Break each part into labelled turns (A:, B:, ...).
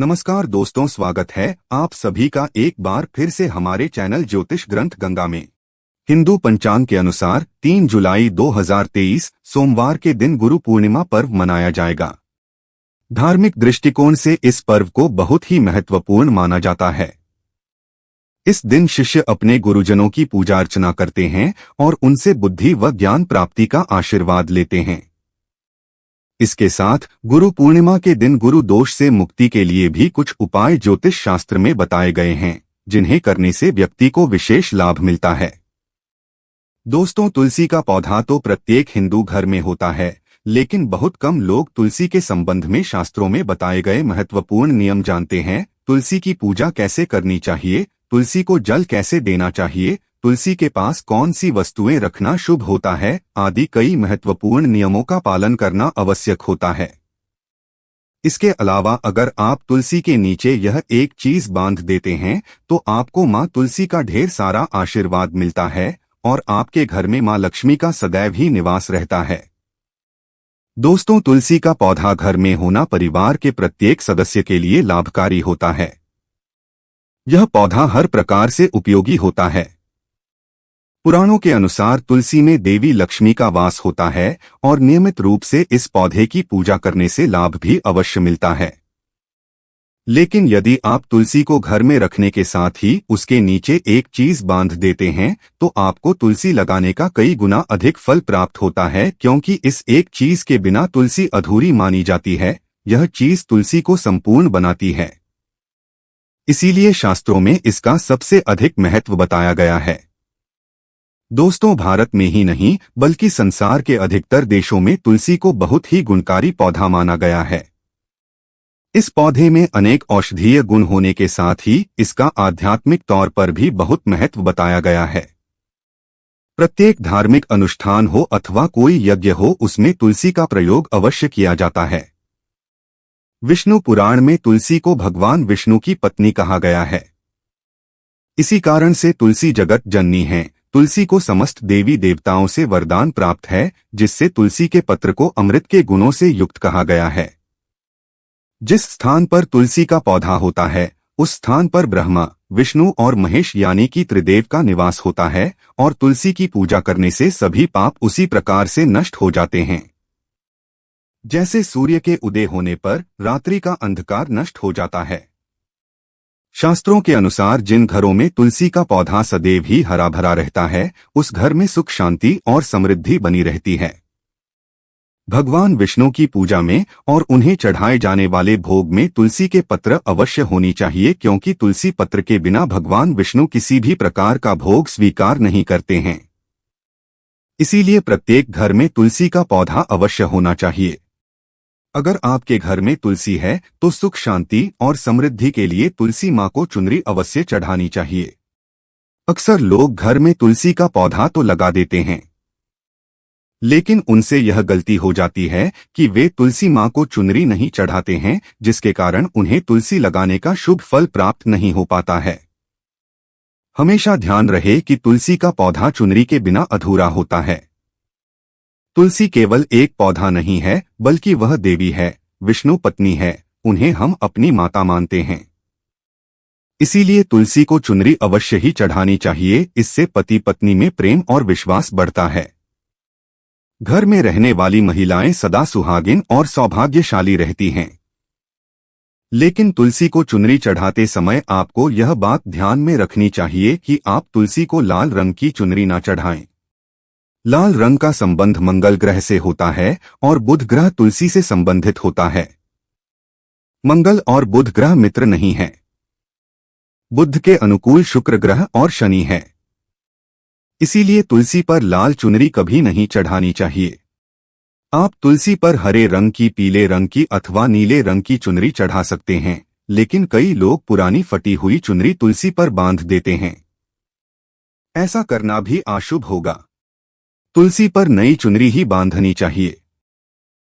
A: नमस्कार दोस्तों, स्वागत है आप सभी का एक बार फिर से हमारे चैनल ज्योतिष ग्रंथ गंगा में। हिंदू पंचांग के अनुसार 3 जुलाई 2023 सोमवार के दिन गुरु पूर्णिमा पर्व मनाया जाएगा। धार्मिक दृष्टिकोण से इस पर्व को बहुत ही महत्वपूर्ण माना जाता है। इस दिन शिष्य अपने गुरुजनों की पूजा अर्चना करते हैं और उनसे बुद्धि व ज्ञान प्राप्ति का आशीर्वाद लेते हैं। इसके साथ गुरु पूर्णिमा के दिन गुरु दोष से मुक्ति के लिए भी कुछ उपाय ज्योतिष शास्त्र में बताए गए हैं, जिन्हें करने से व्यक्ति को विशेष लाभ मिलता है। दोस्तों, तुलसी का पौधा तो प्रत्येक हिंदू घर में होता है, लेकिन बहुत कम लोग तुलसी के संबंध में शास्त्रों में बताए गए महत्वपूर्ण नियम जानते हैं। तुलसी की पूजा कैसे करनी चाहिए, तुलसी को जल कैसे देना चाहिए, तुलसी के पास कौन सी वस्तुएं रखना शुभ होता है आदि कई महत्वपूर्ण नियमों का पालन करना आवश्यक होता है। इसके अलावा अगर आप तुलसी के नीचे यह एक चीज बांध देते हैं तो आपको मां तुलसी का ढेर सारा आशीर्वाद मिलता है और आपके घर में मां लक्ष्मी का सदैव ही निवास रहता है। दोस्तों, तुलसी का पौधा घर में होना परिवार के प्रत्येक सदस्य के लिए लाभकारी होता है। यह पौधा हर प्रकार से उपयोगी होता है। पुराणों के अनुसार तुलसी में देवी लक्ष्मी का वास होता है और नियमित रूप से इस पौधे की पूजा करने से लाभ भी अवश्य मिलता है। लेकिन यदि आप तुलसी को घर में रखने के साथ ही उसके नीचे एक चीज बांध देते हैं तो आपको तुलसी लगाने का कई गुना अधिक फल प्राप्त होता है, क्योंकि इस एक चीज के बिना तुलसी अधूरी मानी जाती है। यह चीज तुलसी को संपूर्ण बनाती है। इसीलिए शास्त्रों में इसका सबसे अधिक महत्व बताया गया है। दोस्तों, भारत में ही नहीं बल्कि संसार के अधिकतर देशों में तुलसी को बहुत ही गुणकारी पौधा माना गया है। इस पौधे में अनेक औषधीय गुण होने के साथ ही इसका आध्यात्मिक तौर पर भी बहुत महत्व बताया गया है। प्रत्येक धार्मिक अनुष्ठान हो अथवा कोई यज्ञ हो, उसमें तुलसी का प्रयोग अवश्य किया जाता है। विष्णु पुराण में तुलसी को भगवान विष्णु की पत्नी कहा गया है। इसी कारण से तुलसी जगत जननी है। तुलसी को समस्त देवी देवताओं से वरदान प्राप्त है, जिससे तुलसी के पत्र को अमृत के गुणों से युक्त कहा गया है। जिस स्थान पर तुलसी का पौधा होता है उस स्थान पर ब्रह्मा, विष्णु और महेश यानी कि त्रिदेव का निवास होता है और तुलसी की पूजा करने से सभी पाप उसी प्रकार से नष्ट हो जाते हैं। जैसे सूर्य के उदय होने पर रात्रि का अंधकार नष्ट हो जाता है। शास्त्रों के अनुसार जिन घरों में तुलसी का पौधा सदैव ही हरा भरा रहता है, उस घर में सुख शांति और समृद्धि बनी रहती है। भगवान विष्णु की पूजा में और उन्हें चढ़ाए जाने वाले भोग में तुलसी के पत्र अवश्य होनी चाहिए, क्योंकि तुलसी पत्र के बिना भगवान विष्णु किसी भी प्रकार का भोग स्वीकार नहीं करते हैं। इसीलिए प्रत्येक घर में तुलसी का पौधा अवश्य होना चाहिए। अगर आपके घर में तुलसी है तो सुख शांति और समृद्धि के लिए तुलसी मां को चुनरी अवश्य चढ़ानी चाहिए। अक्सर लोग घर में तुलसी का पौधा तो लगा देते हैं, लेकिन उनसे यह गलती हो जाती है कि वे तुलसी मां को चुनरी नहीं चढ़ाते हैं, जिसके कारण उन्हें तुलसी लगाने का शुभ फल प्राप्त नहीं हो पाता है। हमेशा ध्यान रहे कि तुलसी का पौधा चुनरी के बिना अधूरा होता है। तुलसी केवल एक पौधा नहीं है, बल्कि वह देवी है, विष्णु पत्नी है। उन्हें हम अपनी माता मानते हैं। इसीलिए तुलसी को चुनरी अवश्य ही चढ़ानी चाहिए। इससे पति पत्नी में प्रेम और विश्वास बढ़ता है। घर में रहने वाली महिलाएं सदा सुहागिन और सौभाग्यशाली रहती हैं। लेकिन तुलसी को चुनरी चढ़ाते समय आपको यह बात ध्यान में रखनी चाहिए कि आप तुलसी को लाल रंग की चुनरी न चढ़ाएं। लाल रंग का संबंध मंगल ग्रह से होता है और बुध ग्रह तुलसी से संबंधित होता है। मंगल और बुध ग्रह मित्र नहीं है। बुध के अनुकूल शुक्र ग्रह और शनि है। इसीलिए तुलसी पर लाल चुनरी कभी नहीं चढ़ानी चाहिए। आप तुलसी पर हरे रंग की, पीले रंग की अथवा नीले रंग की चुनरी चढ़ा सकते हैं, लेकिन कई लोग पुरानी फटी हुई चुनरी तुलसी पर बांध देते हैं। ऐसा करना भी अशुभ होगा। तुलसी पर नई चुनरी ही बांधनी चाहिए।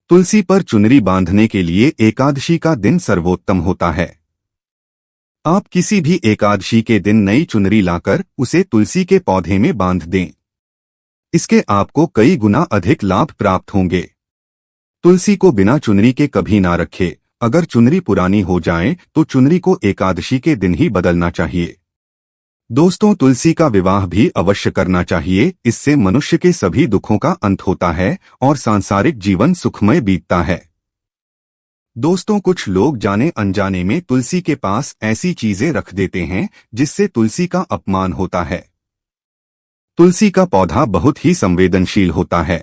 A: तुलसी पर चुनरी बांधने के लिए एकादशी का दिन सर्वोत्तम होता है। आप किसी भी एकादशी के दिन नई चुनरी लाकर उसे तुलसी के पौधे में बांध दें। इसके आपको कई गुना अधिक लाभ प्राप्त होंगे। तुलसी को बिना चुनरी के कभी ना रखें अगर चुनरी पुरानी हो जाए तो चुनरी को एकादशी के दिन ही बदलना चाहिए। दोस्तों, तुलसी का विवाह भी अवश्य करना चाहिए। इससे मनुष्य के सभी दुखों का अंत होता है और सांसारिक जीवन सुखमय बीतता है। दोस्तों, कुछ लोग जाने अनजाने में तुलसी के पास ऐसी चीजें रख देते हैं जिससे तुलसी का अपमान होता है। तुलसी का पौधा बहुत ही संवेदनशील होता है।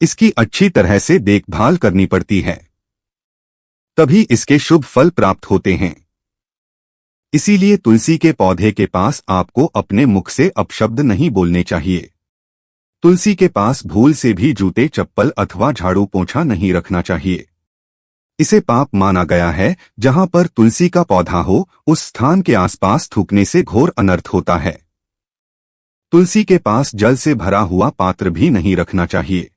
A: इसकी अच्छी तरह से देखभाल करनी पड़ती है, तभी इसके शुभ फल प्राप्त होते हैं। इसीलिए तुलसी के पौधे के पास आपको अपने मुख से अपशब्द नहीं बोलने चाहिए। तुलसी के पास भूल से भी जूते, चप्पल अथवा झाड़ू पोंछा नहीं रखना चाहिए। इसे पाप माना गया है। जहां पर तुलसी का पौधा हो, उस स्थान के आसपास थूकने से घोर अनर्थ होता है। तुलसी के पास जल से भरा हुआ पात्र भी नहीं रखना चाहिए।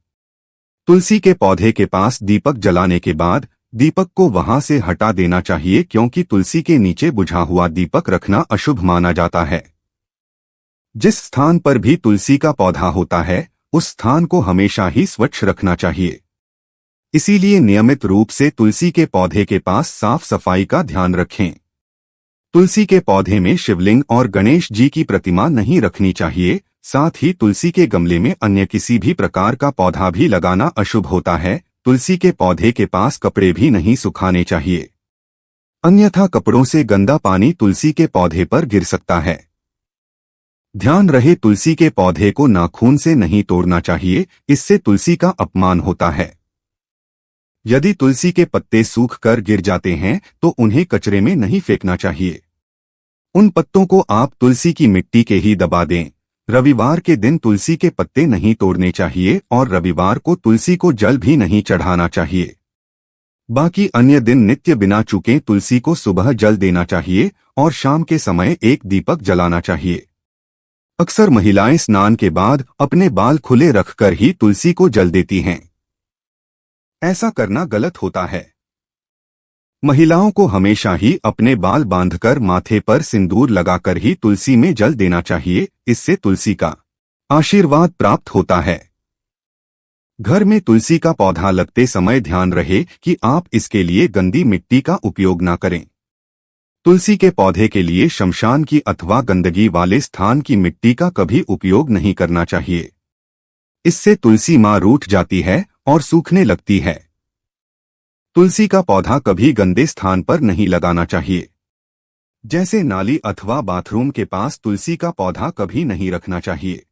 A: तुलसी के पौधे के पास दीपक जलाने के बाद दीपक को वहां से हटा देना चाहिए, क्योंकि तुलसी के नीचे बुझा हुआ दीपक रखना अशुभ माना जाता है। जिस स्थान पर भी तुलसी का पौधा होता है, उस स्थान को हमेशा ही स्वच्छ रखना चाहिए। इसीलिए नियमित रूप से तुलसी के पौधे के पास साफ सफाई का ध्यान रखें। तुलसी के पौधे में शिवलिंग और गणेश जी की प्रतिमा नहीं रखनी चाहिए। साथ ही तुलसी के गमले में अन्य किसी भी प्रकार का पौधा भी लगाना अशुभ होता है। तुलसी के पौधे के पास कपड़े भी नहीं सुखाने चाहिए, अन्यथा कपड़ों से गंदा पानी तुलसी के पौधे पर गिर सकता है। ध्यान रहे, तुलसी के पौधे को नाखून से नहीं तोड़ना चाहिए, इससे तुलसी का अपमान होता है। यदि तुलसी के पत्ते सूख कर गिर जाते हैं तो उन्हें कचरे में नहीं फेंकना चाहिए। उन पत्तों को आप तुलसी की मिट्टी के ही दबा दें। रविवार के दिन तुलसी के पत्ते नहीं तोड़ने चाहिए और रविवार को तुलसी को जल भी नहीं चढ़ाना चाहिए। बाकी अन्य दिन नित्य बिना चूके तुलसी को सुबह जल देना चाहिए और शाम के समय एक दीपक जलाना चाहिए। अक्सर महिलाएं स्नान के बाद अपने बाल खुले रखकर ही तुलसी को जल देती हैं। ऐसा करना गलत होता है। महिलाओं को हमेशा ही अपने बाल बांधकर माथे पर सिंदूर लगाकर ही तुलसी में जल देना चाहिए। इससे तुलसी का आशीर्वाद प्राप्त होता है। घर में तुलसी का पौधा लगते समय ध्यान रहे कि आप इसके लिए गंदी मिट्टी का उपयोग न करें। तुलसी के पौधे के लिए शमशान की अथवा गंदगी वाले स्थान की मिट्टी का कभी उपयोग नहीं करना चाहिए। इससे तुलसी मां रूठ जाती है और सूखने लगती है। तुलसी का पौधा कभी गंदे स्थान पर नहीं लगाना चाहिए, जैसे नाली अथवा बाथरूम के पास तुलसी का पौधा कभी नहीं रखना चाहिए,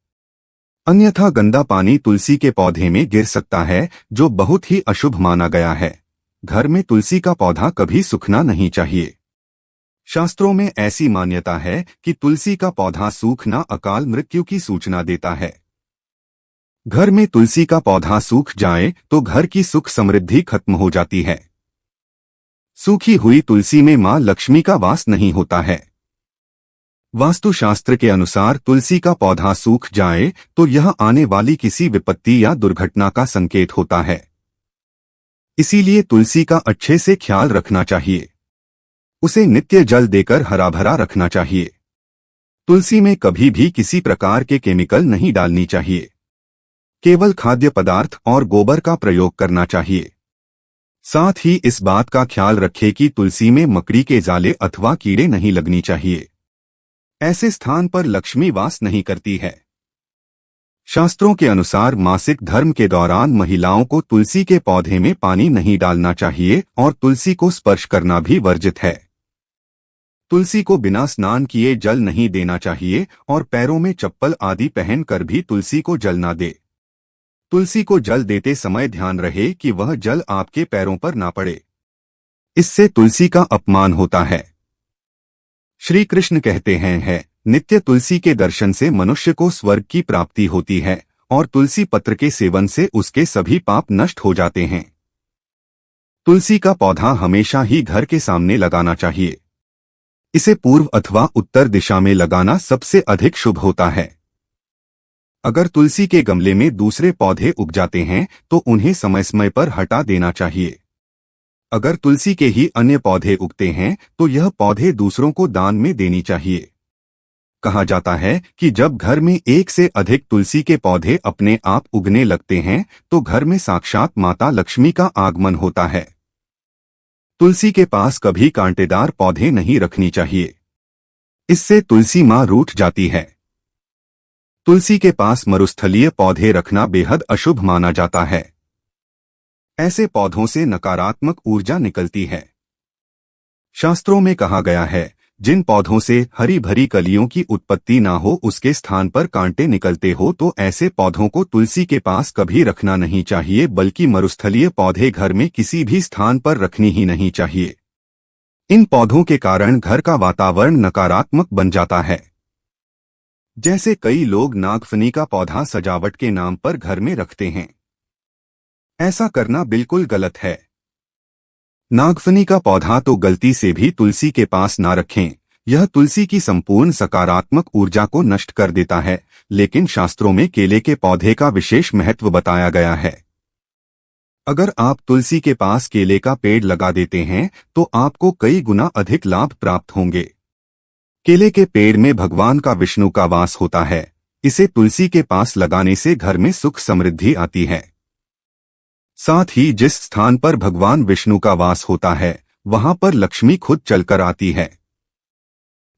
A: अन्यथा गंदा पानी तुलसी के पौधे में गिर सकता है, जो बहुत ही अशुभ माना गया है। घर में तुलसी का पौधा कभी सूखना नहीं चाहिए। शास्त्रों में ऐसी मान्यता है कि तुलसी का पौधा सूखना अकाल मृत्यु की सूचना देता है। घर में तुलसी का पौधा सूख जाए तो घर की सुख समृद्धि खत्म हो जाती है। सूखी हुई तुलसी में मां लक्ष्मी का वास नहीं होता है। वास्तुशास्त्र के अनुसार तुलसी का पौधा सूख जाए तो यह आने वाली किसी विपत्ति या दुर्घटना का संकेत होता है। इसीलिए तुलसी का अच्छे से ख्याल रखना चाहिए। उसे नित्य जल देकर हरा भरा रखना चाहिए। तुलसी में कभी भी किसी प्रकार के केमिकल नहीं डालनी चाहिए। केवल खाद्य पदार्थ और गोबर का प्रयोग करना चाहिए। साथ ही इस बात का ख्याल रखें कि तुलसी में मकड़ी के जाले अथवा कीड़े नहीं लगनी चाहिए। ऐसे स्थान पर लक्ष्मी वास नहीं करती है। शास्त्रों के अनुसार मासिक धर्म के दौरान महिलाओं को तुलसी के पौधे में पानी नहीं डालना चाहिए और तुलसी को स्पर्श करना भी वर्जित है। तुलसी को बिना स्नान किए जल नहीं देना चाहिए और पैरों में चप्पल आदि पहनकर भी तुलसी को जल न दे। तुलसी को जल देते समय ध्यान रहे कि वह जल आपके पैरों पर ना पड़े। इससे तुलसी का अपमान होता है। श्री कृष्ण कहते हैं, नित्य तुलसी के दर्शन से मनुष्य को स्वर्ग की प्राप्ति होती है और तुलसी पत्र के सेवन से उसके सभी पाप नष्ट हो जाते हैं। तुलसी का पौधा हमेशा ही घर के सामने लगाना चाहिए। इसे पूर्व अथवा उत्तर दिशा में लगाना सबसे अधिक शुभ होता है। अगर तुलसी के गमले में दूसरे पौधे उग जाते हैं तो उन्हें समय समय पर हटा देना चाहिए। अगर तुलसी के ही अन्य पौधे उगते हैं तो यह पौधे दूसरों को दान में देनी चाहिए। कहा जाता है कि जब घर में एक से अधिक तुलसी के पौधे अपने आप उगने लगते हैं तो घर में साक्षात माता लक्ष्मी का आगमन होता है। तुलसी के पास कभी कांटेदार पौधे नहीं रखनी चाहिए, इससे तुलसी मां रूठ जाती है। तुलसी के पास मरुस्थलीय पौधे रखना बेहद अशुभ माना जाता है। ऐसे पौधों से नकारात्मक ऊर्जा निकलती है। शास्त्रों में कहा गया है, जिन पौधों से हरी भरी कलियों की उत्पत्ति ना हो उसके स्थान पर कांटे निकलते हो तो ऐसे पौधों को तुलसी के पास कभी रखना नहीं चाहिए, बल्कि मरुस्थलीय पौधे घर में किसी भी स्थान पर रखनी ही नहीं चाहिए। इन पौधों के कारण घर का वातावरण नकारात्मक बन जाता है। जैसे कई लोग नागफनी का पौधा सजावट के नाम पर घर में रखते हैं। ऐसा करना बिल्कुल गलत है। नागफनी का पौधा तो गलती से भी तुलसी के पास ना रखें, यह तुलसी की संपूर्ण सकारात्मक ऊर्जा को नष्ट कर देता है। लेकिन शास्त्रों में केले के पौधे का विशेष महत्व बताया गया है। अगर आप तुलसी के पास केले का पेड़ लगा देते हैं तो आपको कई गुना अधिक लाभ प्राप्त होंगे। केले के पेड़ में भगवान का विष्णु का वास होता है। इसे तुलसी के पास लगाने से घर में सुख समृद्धि आती है। साथ ही जिस स्थान पर भगवान विष्णु का वास होता है वहां पर लक्ष्मी खुद चलकर आती है।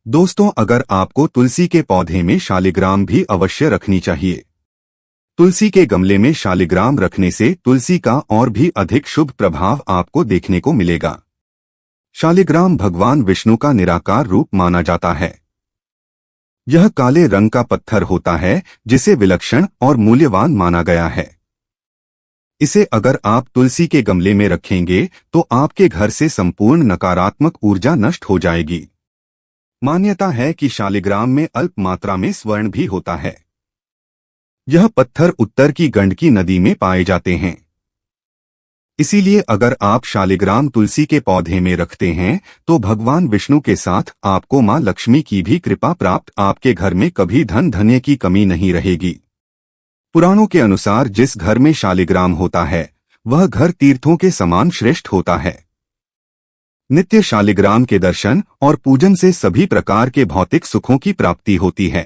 A: दोस्तों, अगर आपको तुलसी के पौधे में शालिग्राम भी अवश्य रखनी चाहिए। तुलसी के गमले में शालिग्राम रखने से तुलसी का और भी अधिक शुभ प्रभाव आपको देखने को मिलेगा। शालिग्राम भगवान विष्णु का निराकार रूप माना जाता है। यह काले रंग का पत्थर होता है जिसे विलक्षण और मूल्यवान माना गया है। इसे अगर आप तुलसी के गमले में रखेंगे तो आपके घर से संपूर्ण नकारात्मक ऊर्जा नष्ट हो जाएगी। मान्यता है कि शालिग्राम में अल्प मात्रा में स्वर्ण भी होता है। यह पत्थर उत्तर की गंडकी नदी में पाए जाते हैं। इसीलिए अगर आप शालिग्राम तुलसी के पौधे में रखते हैं तो भगवान विष्णु के साथ आपको मां लक्ष्मी की भी कृपा प्राप्त, आपके घर में कभी धन धान्य की कमी नहीं रहेगी। पुराणों के अनुसार जिस घर में शालिग्राम होता है वह घर तीर्थों के समान श्रेष्ठ होता है। नित्य शालिग्राम के दर्शन और पूजन से सभी प्रकार के भौतिक सुखों की प्राप्ति होती है।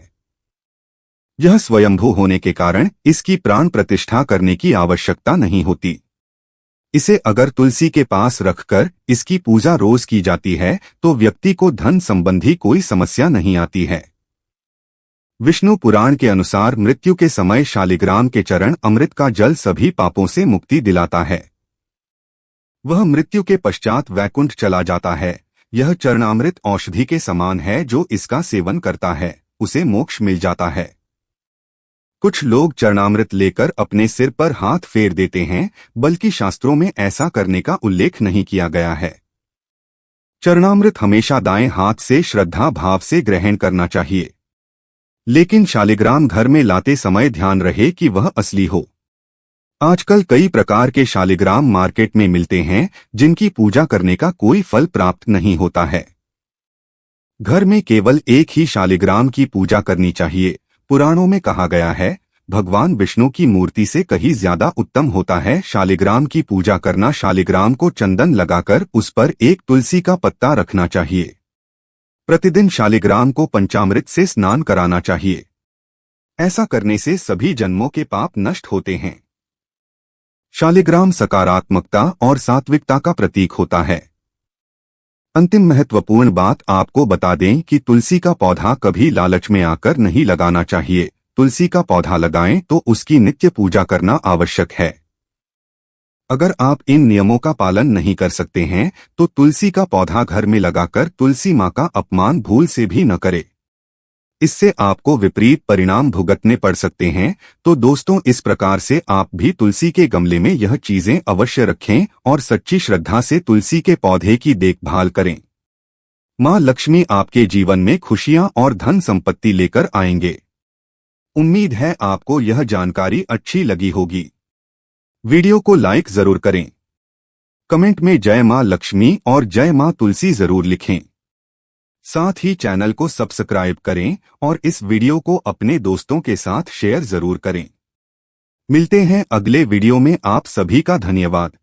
A: यह स्वयंभू होने के कारण इसकी प्राण प्रतिष्ठा करने की आवश्यकता नहीं होती। इसे अगर तुलसी के पास रखकर इसकी पूजा रोज की जाती है तो व्यक्ति को धन संबंधी कोई समस्या नहीं आती है। विष्णु पुराण के अनुसार मृत्यु के समय शालिग्राम के चरण अमृत का जल सभी पापों से मुक्ति दिलाता है। वह मृत्यु के पश्चात वैकुंठ चला जाता है। यह चरणामृत औषधि के समान है, जो इसका सेवन करता है उसे मोक्ष मिल जाता है। कुछ लोग चरणामृत लेकर अपने सिर पर हाथ फेर देते हैं, बल्कि शास्त्रों में ऐसा करने का उल्लेख नहीं किया गया है। चरणामृत हमेशा दाएं हाथ से श्रद्धा भाव से ग्रहण करना चाहिए। लेकिन शालिग्राम घर में लाते समय ध्यान रहे कि वह असली हो। आजकल कई प्रकार के शालिग्राम मार्केट में मिलते हैं जिनकी पूजा करने का कोई फल प्राप्त नहीं होता है। घर में केवल एक ही शालिग्राम की पूजा करनी चाहिए। पुराणों में कहा गया है, भगवान विष्णु की मूर्ति से कहीं ज्यादा उत्तम होता है शालिग्राम की पूजा करना। शालिग्राम को चंदन लगाकर उस पर एक तुलसी का पत्ता रखना चाहिए। प्रतिदिन शालिग्राम को पंचामृत से स्नान कराना चाहिए। ऐसा करने से सभी जन्मों के पाप नष्ट होते हैं। शालिग्राम सकारात्मकता और सात्विकता का प्रतीक होता है। अंतिम महत्वपूर्ण बात आपको बता दें कि तुलसी का पौधा कभी लालच में आकर नहीं लगाना चाहिए। तुलसी का पौधा लगाएं तो उसकी नित्य पूजा करना आवश्यक है। अगर आप इन नियमों का पालन नहीं कर सकते हैं तो तुलसी का पौधा घर में लगाकर तुलसी मां का अपमान भूल से भी न करें। इससे आपको विपरीत परिणाम भुगतने पड़ सकते हैं। तो दोस्तों, इस प्रकार से आप भी तुलसी के गमले में यह चीजें अवश्य रखें और सच्ची श्रद्धा से तुलसी के पौधे की देखभाल करें। मां लक्ष्मी आपके जीवन में खुशियां और धन संपत्ति लेकर आएंगे। उम्मीद है आपको यह जानकारी अच्छी लगी होगी। वीडियो को लाइक जरूर करें। कमेंट में जय मां लक्ष्मी और जय मां तुलसी जरूर लिखें। साथ ही चैनल को सब्सक्राइब करें और इस वीडियो को अपने दोस्तों के साथ शेयर जरूर करें। मिलते हैं अगले वीडियो में। आप सभी का धन्यवाद।